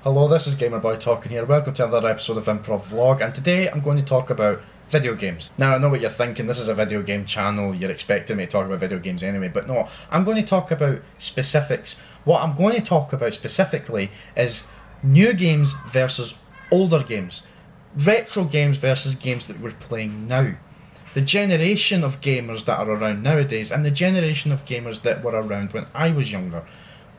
Hello, this is Gamer Bhoy talking here. Welcome to another episode of Improv Vlog, and today I'm going to talk about video games. Now, I know what you're thinking, this is a video game channel, you're expecting me to talk about video games anyway, but no, I'm going to talk about specifics. What I'm going to talk about specifically is new games versus older games. Retro games versus games that we're playing now. The generation of gamers that are around nowadays and the generation of gamers that were around when I was younger.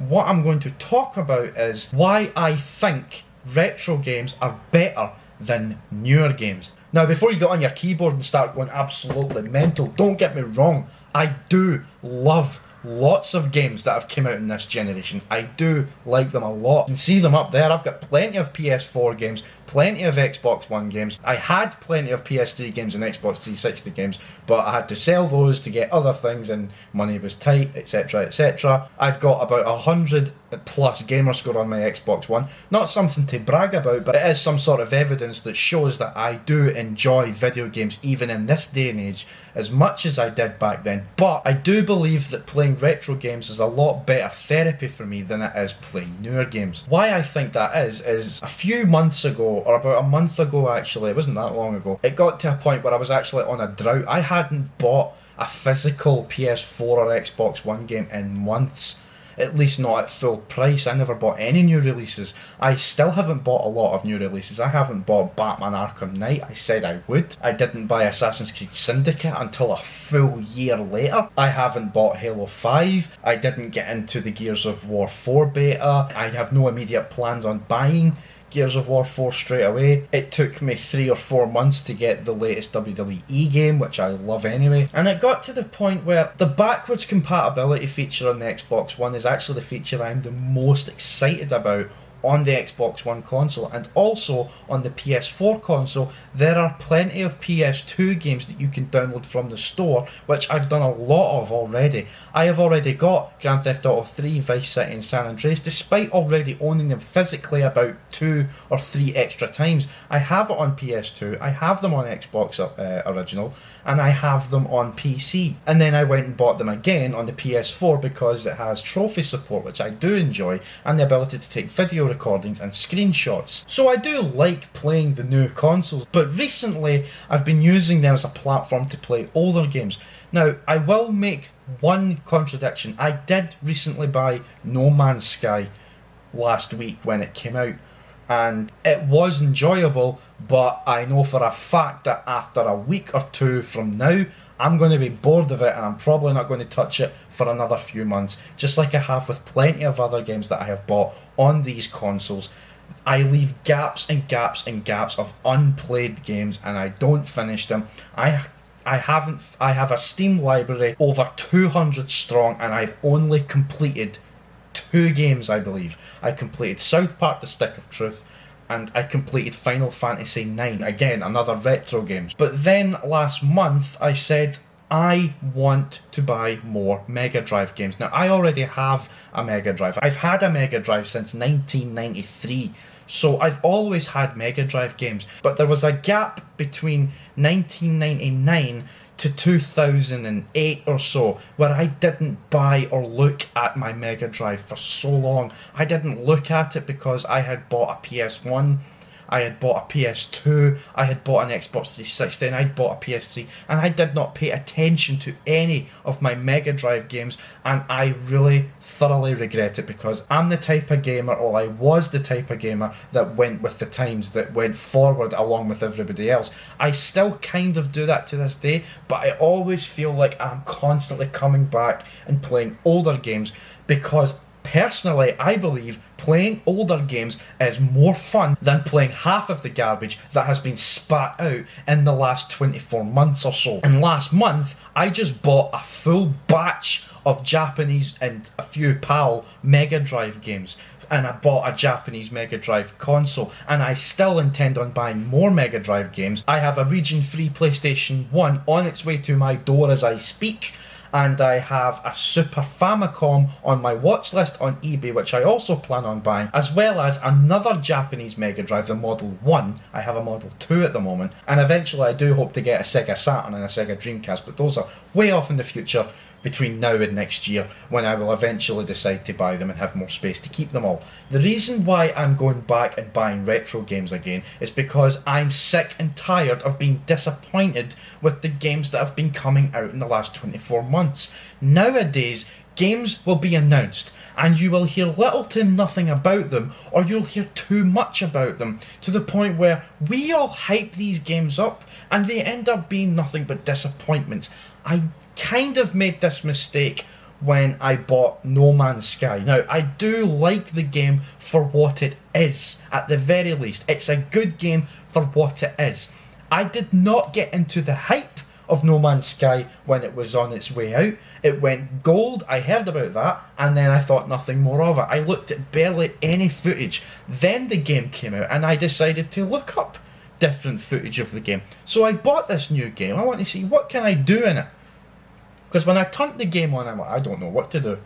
What I'm going to talk about is why I think retro games are better than newer games. Now, before you get on your keyboard and start going absolutely mental, don't get me wrong, I do love lots of games that have come out in this generation. I do like them a lot. You can see them up there. I've got plenty of PS4 games, plenty of Xbox One games. I had plenty of PS3 games and Xbox 360 games, but I had to sell those to get other things and money was tight, etc, etc. I've got about 100 plus gamer score on my Xbox One. Not something to brag about, but it is some sort of evidence that shows that I do enjoy video games even in this day and age as much as I did back then. But I do believe that playing retro games is a lot better therapy for me than it is playing newer games. Why I think that is a few months ago, or about a month ago actually, it wasn't that long ago, it got to a point where I was actually on a drought. I hadn't bought a physical PS4 or Xbox One game in months. At least not at full price. I never bought any new releases. I still haven't bought a lot of new releases. I haven't bought Batman Arkham Knight. I said I would. I didn't buy Assassin's Creed Syndicate until a full year later. I haven't bought Halo 5. I didn't get into the Gears of War 4 beta. I have no immediate plans on buying Gears of War 4 straight away. It took me 3 or 4 months to get the latest WWE game, which I love anyway. And it got to the point where the backwards compatibility feature on the Xbox One is actually the feature I'm the most excited about on the Xbox One console, and also on the PS4 console. There are plenty of PS2 games that you can download from the store, which I've done a lot of already. I have already got Grand Theft Auto 3, Vice City and San Andreas, despite already owning them physically about 2 or 3 extra times. I have it on PS2, I have them on Xbox Original, and I have them on PC. And then I went and bought them again on the PS4 because it has trophy support, which I do enjoy, and the ability to take video recordings and screenshots. So I do like playing the new consoles, but recently I've been using them as a platform to play older games. Now, I will make one contradiction. I did recently buy No Man's Sky last week when it came out, and it was enjoyable, but I know for a fact that after a week or two from now, I'm going to be bored of it and I'm probably not going to touch it for another few months, just like I have with plenty of other games that I have bought on these consoles. I leave gaps and gaps and gaps of unplayed games and I don't finish them. I have a Steam library over 200 strong, and I've only completed 2 games, I believe. I completed South Park: The Stick of Truth, and I completed Final Fantasy IX, again another retro game. But then last month I said I want to buy more Mega Drive games. Now, I already have a Mega Drive. I've had a Mega Drive since 1993, so I've always had Mega Drive games. But there was a gap between 1999 to 2008 or so where I didn't buy or look at my Mega Drive for so long. I didn't look at it because I had bought a PS1, I had bought a PS2, I had bought an Xbox 360, and I'd bought a PS3, and I did not pay attention to any of my Mega Drive games, and I really thoroughly regret it because I'm the type of gamer, or I was the type of gamer, that went with the times, that went forward along with everybody else. I still kind of do that to this day, but I always feel like I'm constantly coming back and playing older games because personally, I believe playing older games is more fun than playing half of the garbage that has been spat out in the last 24 months or so. And last month, I just bought a full batch of Japanese and a few PAL Mega Drive games. And I bought a Japanese Mega Drive console, and I still intend on buying more Mega Drive games. I have a region-free PlayStation 1 on its way to my door as I speak, and I have a Super Famicom on my watch list on eBay, which I also plan on buying, as well as another Japanese Mega Drive, the Model 1. I have a Model 2 at the moment, and eventually I do hope to get a Sega Saturn and a Sega Dreamcast, but those are way off in the future. between now and next year, when I will eventually decide to buy them and have more space to keep them all. The reason why I'm going back and buying retro games again is because I'm sick and tired of being disappointed with the games that have been coming out in the last 24 months. Nowadays, games will be announced and you will hear little to nothing about them, or you'll hear too much about them, to the point where we all hype these games up and they end up being nothing but disappointments. I kind of made this mistake when I bought No Man's Sky. Now, I do like the game for what it is, at the very least. It's a good game for what it is. I did not get into the hype of No Man's Sky when it was on its way out. It went gold, I heard about that, and then I thought nothing more of it. I looked at barely any footage. Then the game came out and I decided to look up different footage of the game. So I bought this new game. I want to see what can I do in it. Because when I turned the game on, I'm like, I don't know what to do.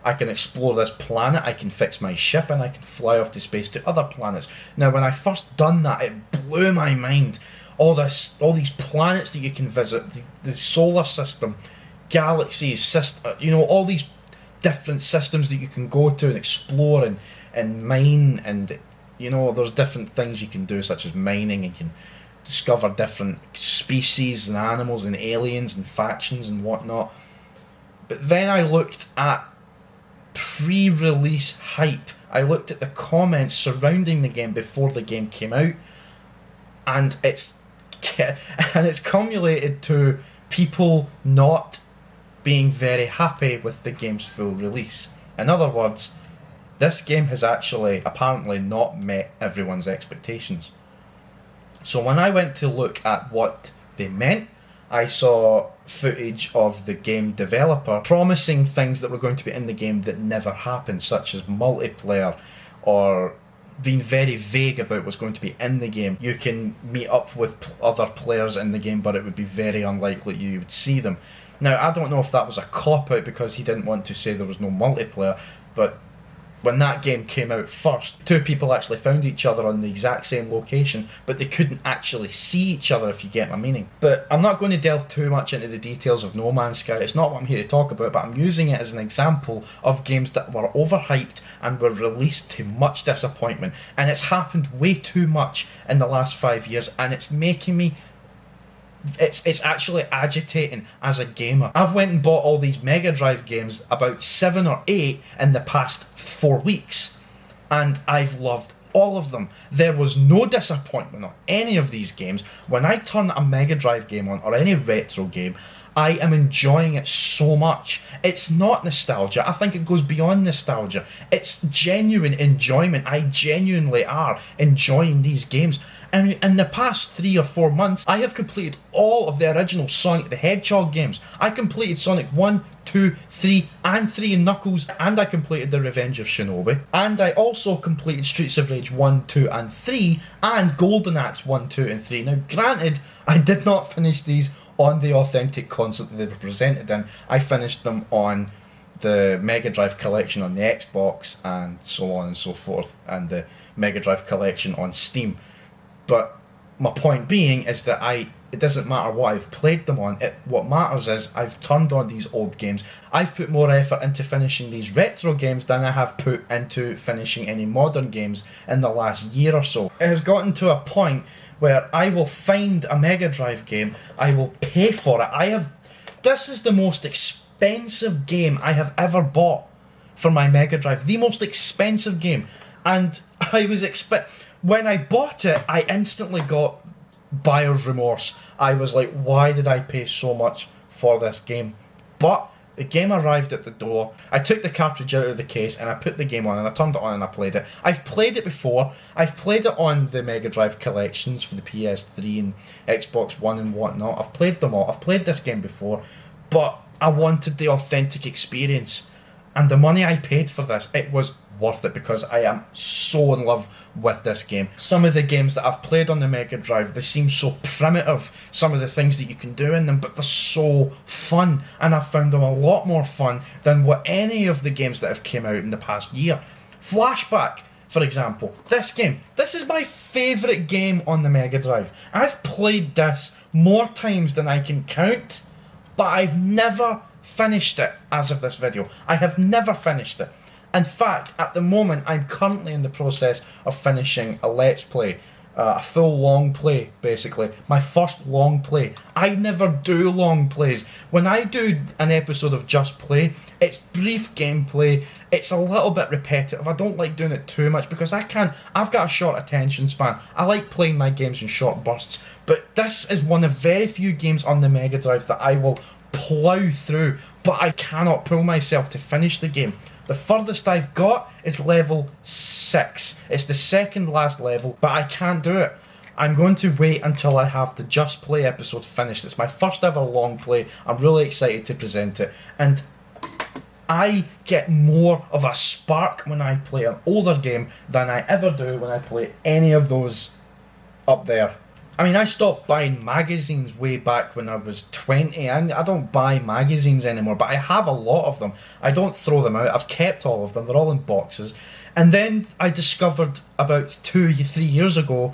I can explore this planet, I can fix my ship, and I can fly off to space to other planets. Now, when I first done that, it blew my mind. All these planets that you can visit, the solar system, galaxies, all these different systems that you can go to and explore and mine, and there's different things you can do, such as mining, and you can discover different species and animals and aliens and factions and whatnot. But then I looked at pre-release hype. I looked at the comments surrounding the game before the game came out, and it's cumulated to people not being very happy with the game's full release. In other words, this game has actually apparently not met everyone's expectations. So when I went to look at what they meant, I saw footage of the game developer promising things that were going to be in the game that never happened, such as multiplayer, or being very vague about what's going to be in the game. You can meet up with other players in the game, but it would be very unlikely you would see them. Now, I don't know if that was a cop-out because he didn't want to say there was no multiplayer, but when that game came out first, two people actually found each other on the exact same location, but they couldn't actually see each other, if you get my meaning. But I'm not going to delve too much into the details of No Man's Sky. It's not what I'm here to talk about, but I'm using it as an example of games that were overhyped and were released to much disappointment. And it's happened way too much in the last 5 years, and it's making me... It's actually agitating as a gamer. I've went and bought all these Mega Drive games, about 7 or 8 in the past 4 weeks, and I've loved all of them. There was no disappointment on any of these games. When I turn a Mega Drive game on, or any retro game, I am enjoying it so much. It's not nostalgia. I think it goes beyond nostalgia. It's genuine enjoyment. I genuinely are enjoying these games. And in the past 3 or 4 months, I have completed all of the original Sonic the Hedgehog games. I completed Sonic 1, 2, 3, and 3 in Knuckles, and I completed The Revenge of Shinobi. And I also completed Streets of Rage 1, 2, and 3, and Golden Axe 1, 2, and 3. Now, granted, I did not finish these on the authentic console that they were presented in. I finished them on the Mega Drive collection on the Xbox, and so on and so forth, and the Mega Drive collection on Steam. But my point being is that it doesn't matter what I've played them on. What matters is I've turned on these old games. I've put more effort into finishing these retro games than I have put into finishing any modern games in the last year or so. It has gotten to a point where I will find a Mega Drive game, I will pay for it. This is the most expensive game I have ever bought for my Mega Drive. The most expensive game. And when I bought it, I instantly got buyer's remorse. I was like, why did I pay so much for this game? But the game arrived at the door. I took the cartridge out of the case and I put the game on and I turned it on and I played it. I've played it before. I've played it on the Mega Drive collections for the PS3 and Xbox One and whatnot. I've played them all. I've played this game before, but I wanted the authentic experience. And the money I paid for this, it was worth it because I am so in love with this game. Some of the games that I've played on the Mega Drive, they seem so primitive, some of the things that you can do in them, but they're so fun, and I've found them a lot more fun than what any of the games that have came out in the past year. Flashback, for example, this is my favourite game on the Mega Drive. I've played this more times than I can count, but I've never finished it as of this video. I have never finished it. In fact, at the moment, I'm currently in the process of finishing a Let's Play. A full long play, basically. My first long play. I never do long plays. When I do an episode of Just Play, it's brief gameplay. It's a little bit repetitive. I don't like doing it too much because I've got a short attention span. I like playing my games in short bursts. But this is one of very few games on the Mega Drive that I will plough through, but I cannot pull myself to finish the game. The furthest I've got is level 6. It's the second last level, but I can't do it. I'm going to wait until I have the Just Play episode finished. It's my first ever long play. I'm really excited to present it. And I get more of a spark when I play an older game than I ever do when I play any of those up there. I mean, I stopped buying magazines way back when I was 20. I don't buy magazines anymore, but I have a lot of them. I don't throw them out. I've kept all of them. They're all in boxes. And then I discovered about 2 or 3 years ago,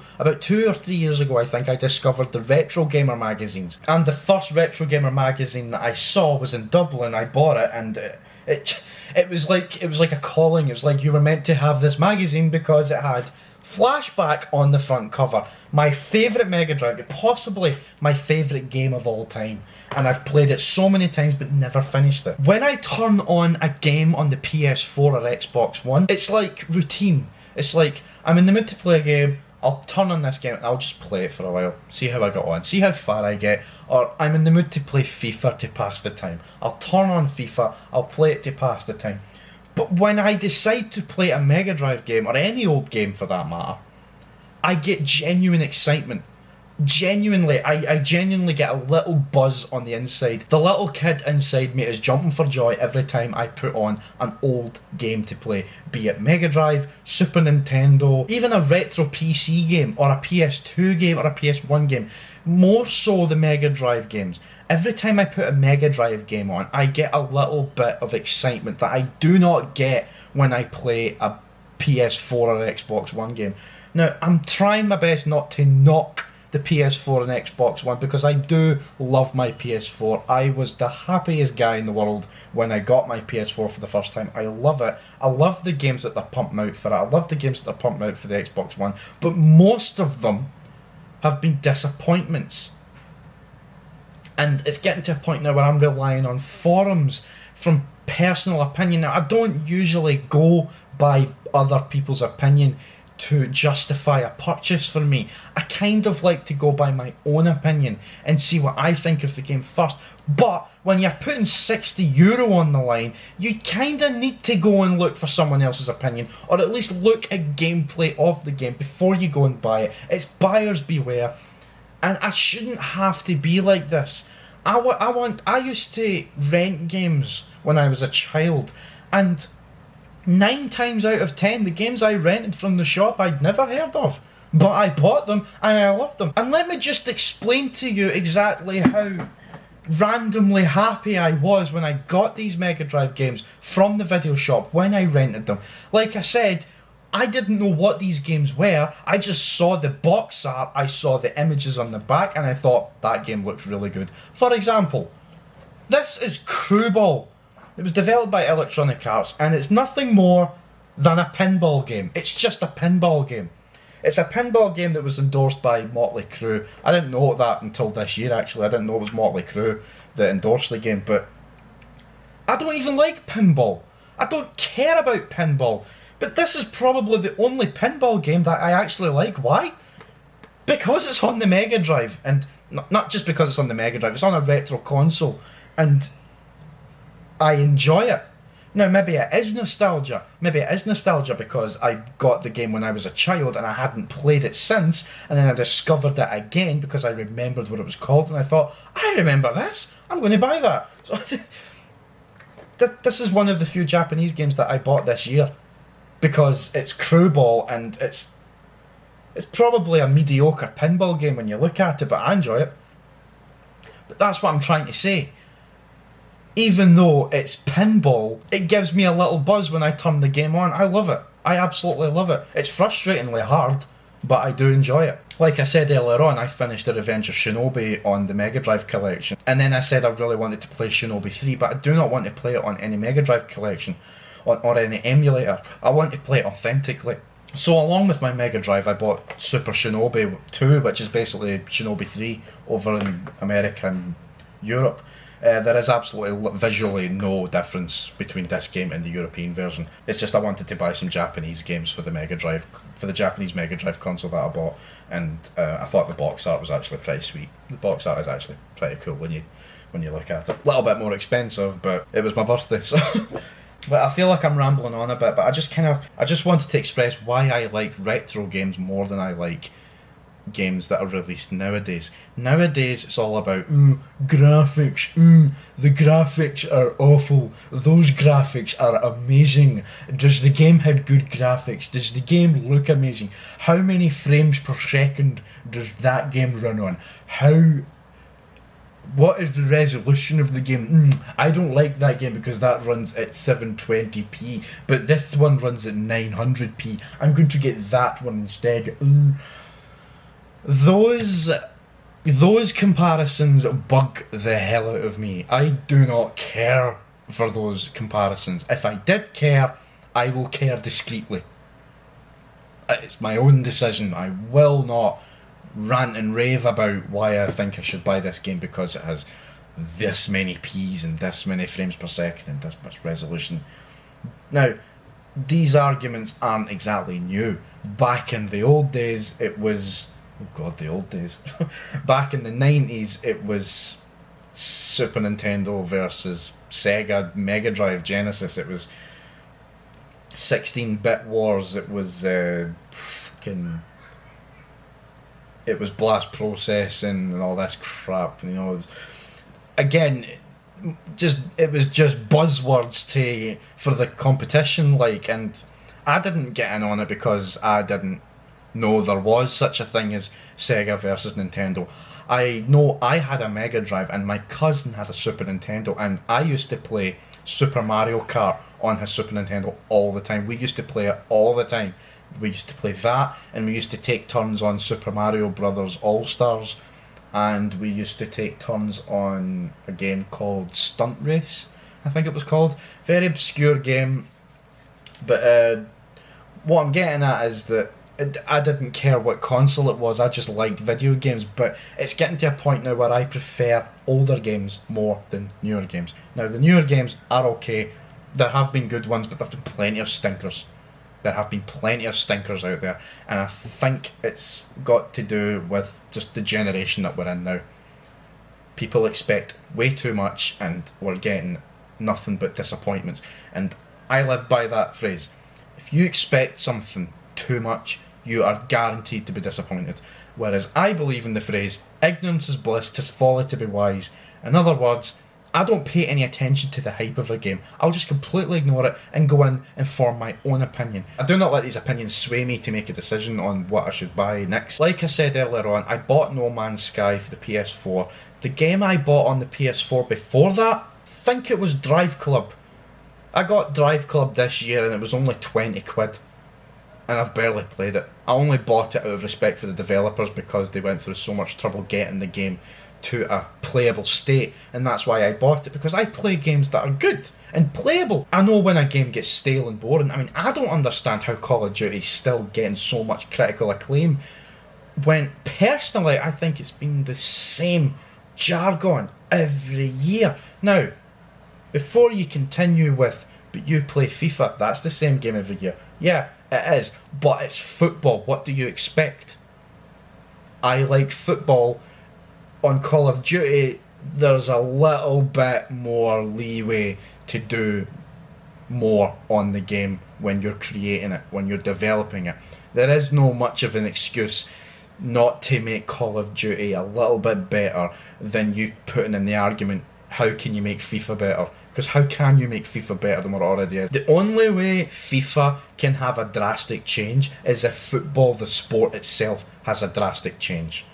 I think, I discovered the Retro Gamer magazines. And the first Retro Gamer magazine that I saw was in Dublin. I bought it, and it was like a calling. It was like you were meant to have this magazine because it had Flashback on the front cover. My favourite Mega Drive, possibly my favourite game of all time. And I've played it so many times but never finished it. When I turn on a game on the PS4 or Xbox One, it's like routine. It's like, I'm in the mood to play a game, I'll turn on this game and I'll just play it for a while, see how I got on, see how far I get. Or I'm in the mood to play FIFA to pass the time. I'll turn on FIFA, I'll play it to pass the time. But when I decide to play a Mega Drive game, or any old game for that matter, I get genuine excitement. I genuinely get a little buzz on the inside. The little kid inside me is jumping for joy every time I put on an old game to play. Be it Mega Drive, Super Nintendo, even a retro PC game, or a PS2 game, or a PS1 game. More so the Mega Drive games. Every time I put a Mega Drive game on, I get a little bit of excitement that I do not get when I play a PS4 or Xbox One game. Now, I'm trying my best not to knock the PS4 and Xbox One because I do love my PS4. I was the happiest guy in the world when I got my PS4 for the first time. I love it. I love the games that they're pumping out for it. I love the games that they're pumping out for the Xbox One. But most of them have been disappointments. And it's getting to a point now where I'm relying on forums from personal opinion. Now, I don't usually go by other people's opinion to justify a purchase for me. I kind of like to go by my own opinion and see what I think of the game first. But when you're putting €60 on the line, you kind of need to go and look for someone else's opinion, or at least look at gameplay of the game before you go and buy it. It's buyers beware. And I shouldn't have to be like this. I used to rent games when I was a child, and 9 times out of 10, the games I rented from the shop I'd never heard of. But I bought them, and I loved them. And let me just explain to you exactly how randomly happy I was when I got these Mega Drive games from the video shop when I rented them. Like I said, I didn't know what these games were. I just saw the box art, I saw the images on the back, and I thought, that game looks really good. For example, this is Crewball. It was developed by Electronic Arts, and it's nothing more than a pinball game. It's just a pinball game. It's a pinball game that was endorsed by Motley Crue. I didn't know that until this year, actually. I didn't know it was Motley Crue that endorsed the game, but I don't even like pinball. I don't care about pinball. But this is probably the only pinball game that I actually like. Why? Because it's on the Mega Drive. And not just because it's on the Mega Drive, it's on a retro console. And I enjoy it. Now, maybe it is nostalgia. Maybe it is nostalgia because I got the game when I was a child and I hadn't played it since. And then I discovered it again because I remembered what it was called. And I thought, I remember this. I'm going to buy that. So this is one of the few Japanese games that I bought this year. Because it's Crewball, and it's probably a mediocre pinball game when you look at it, but I enjoy it. But that's what I'm trying to say. Even though it's pinball, it gives me a little buzz when I turn the game on. I love it. I absolutely love it. It's frustratingly hard. but I do enjoy it. Like I said earlier on, I finished The Revenge of Shinobi on the Mega Drive collection, and then I said I really wanted to play Shinobi 3, but I do not want to play it on any Mega Drive collection or any emulator. I want to play it authentically. So along with my Mega Drive, I bought Super Shinobi 2, which is basically Shinobi 3 over in America and Europe. There is absolutely visually no difference between this game and the European version. It's just I wanted to buy some Japanese games for the Mega Drive, for the Japanese Mega Drive console that I bought, and I thought the box art was actually pretty sweet. The box art is actually pretty cool when you look at it. A little bit more expensive, but it was my birthday, so. But I feel like I'm rambling on a bit, but I just wanted to express why I like retro games more than I like games that are released nowadays. Nowadays it's all about graphics, the graphics are awful, those graphics are amazing, does the game have good graphics, does the game look amazing, how many frames per second does that game run on, what is the resolution of the game? I don't like that game because that runs at 720p, but this one runs at 900p. I'm going to get that one instead. Those comparisons bug the hell out of me. I do not care for those comparisons. If I did care, I will care discreetly. It's my own decision. I will not rant and rave about why I think I should buy this game because it has this many P's and this many frames per second and this much resolution. Now, these arguments aren't exactly new. Back in the old days, it was... Oh god, the old days. Back in the 90s, it was Super Nintendo versus Sega, Mega Drive, Genesis. It was 16-bit wars. It was it was blast processing and all this crap. You know, it was just buzzwords for the competition. And I didn't get in on it because I didn't know there was such a thing as Sega versus Nintendo. I know I had a Mega Drive and my cousin had a Super Nintendo, and I used to play Super Mario Kart on his Super Nintendo all the time. We used to play it all the time. We used to play that, and we used to take turns on Super Mario Brothers All-Stars, and we used to take turns on a game called Stunt Race, I think it was called. Very obscure game, but what I'm getting at is that I didn't care what console it was, I just liked video games, but it's getting to a point now where I prefer older games more than newer games. Now, the newer games are okay, there have been good ones, but there have been plenty of stinkers. There have been plenty of stinkers out there, and I think it's got to do with just the generation that we're in now. People expect way too much, and we're getting nothing but disappointments. And I live by that phrase. If you expect something too much, you are guaranteed to be disappointed. Whereas I believe in the phrase, ignorance is bliss, 'tis folly to be wise. In other words, I don't pay any attention to the hype of a game. I'll just completely ignore it and go in and form my own opinion. I do not let these opinions sway me to make a decision on what I should buy next. Like I said earlier on, I bought No Man's Sky for the PS4. The game I bought on the PS4 before that, I think it was Drive Club. I got Drive Club this year and it was only 20 quid. And I've barely played it. I only bought it out of respect for the developers because they went through so much trouble getting the game to a playable state, and that's why I bought it, because I play games that are good and playable. I know when a game gets stale and boring. I mean, I don't understand how Call of Duty is still getting so much critical acclaim when personally I think it's been the same jargon every year. Now, before you continue with, but you play FIFA, that's the same game every year. Yeah, it is, but it's football. What do you expect? I like football. On Call of Duty, there's a little bit more leeway to do more on the game when you're creating it, when you're developing it. There is no much of an excuse not to make Call of Duty a little bit better than you putting in the argument, how can you make FIFA better? Because how can you make FIFA better than what it already is? The only way FIFA can have a drastic change is if football, the sport itself, has a drastic change.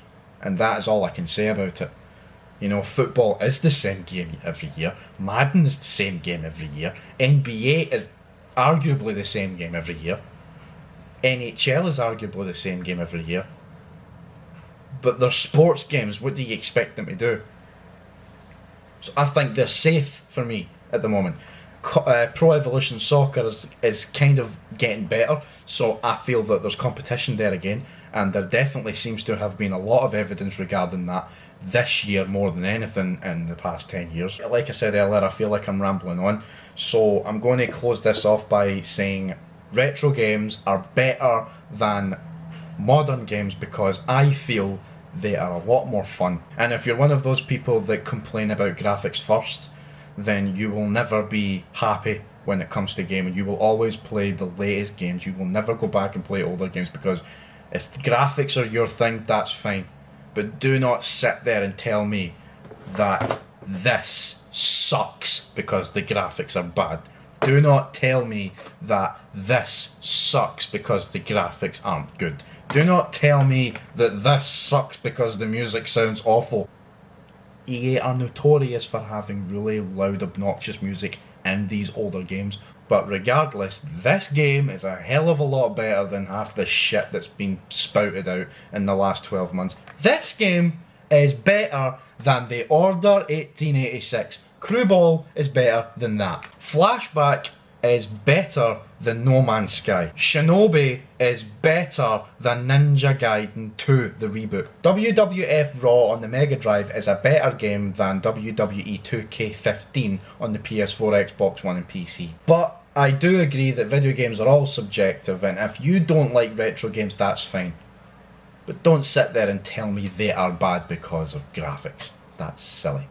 And that is all I can say about it. You know, football is the same game every year. Madden is the same game every year. NBA is arguably the same game every year. NHL is arguably the same game every year. But they're sports games, what do you expect them to do? So I think they're safe for me at the moment. Pro Evolution Soccer is kind of getting better, so I feel that there's competition there again, and there definitely seems to have been a lot of evidence regarding that this year more than anything in the past 10 years. Like I said earlier, I feel like I'm rambling on, so I'm going to close this off by saying retro games are better than modern games because I feel they are a lot more fun. And if you're one of those people that complain about graphics first, then you will never be happy when it comes to gaming. You will always play the latest games. You will never go back and play older games, because if graphics are your thing, that's fine. But do not sit there and tell me that this sucks because the graphics are bad. Do not tell me that this sucks because the graphics aren't good. Do not tell me that this sucks because the music sounds awful. EA are notorious for having really loud, obnoxious music in these older games, but regardless, this game is a hell of a lot better than half the shit that's been spouted out in the last 12 months. This game is better than The Order 1886. Crew Ball is better than that. Flashback is better than No Man's Sky. Shinobi is better than Ninja Gaiden 2, the reboot. WWF Raw on the Mega Drive is a better game than WWE 2K15 on the PS4, Xbox One and PC. But I do agree that video games are all subjective, and if you don't like retro games, that's fine. But don't sit there and tell me they are bad because of graphics. That's silly.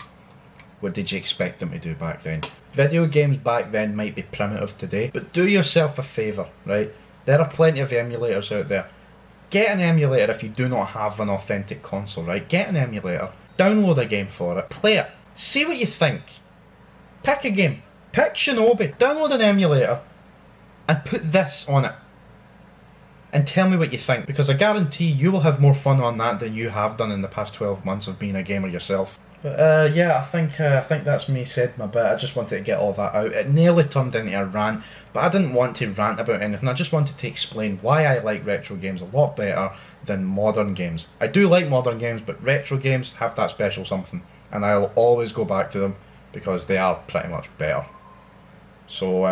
What did you expect them to do back then? Video games back then might be primitive today, but do yourself a favour, right? There are plenty of emulators out there. Get an emulator if you do not have an authentic console, right? Get an emulator, download a game for it, play it, see what you think. Pick a game, pick Shinobi, download an emulator, and put this on it. And tell me what you think, because I guarantee you will have more fun on that than you have done in the past 12 months of being a gamer yourself. But yeah, I think that's me said my bit. I just wanted to get all that out. It nearly turned into a rant, but I didn't want to rant about anything. I just wanted to explain why I like retro games a lot better than modern games. I do like modern games, but retro games have that special something, and I'll always go back to them because they are pretty much better. So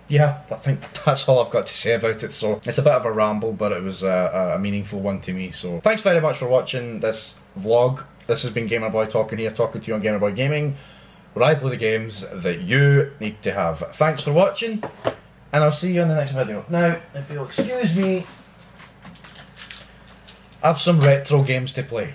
yeah, I think that's all I've got to say about it. So it's a bit of a ramble, but it was a meaningful one to me. So thanks very much for watching this vlog. This has been Gamer Boy talking here, talking to you on Gamer Boy Gaming, where I play the games that you need to have. Thanks for watching, and I'll see you in the next video. Now, if you'll excuse me, I have some retro games to play.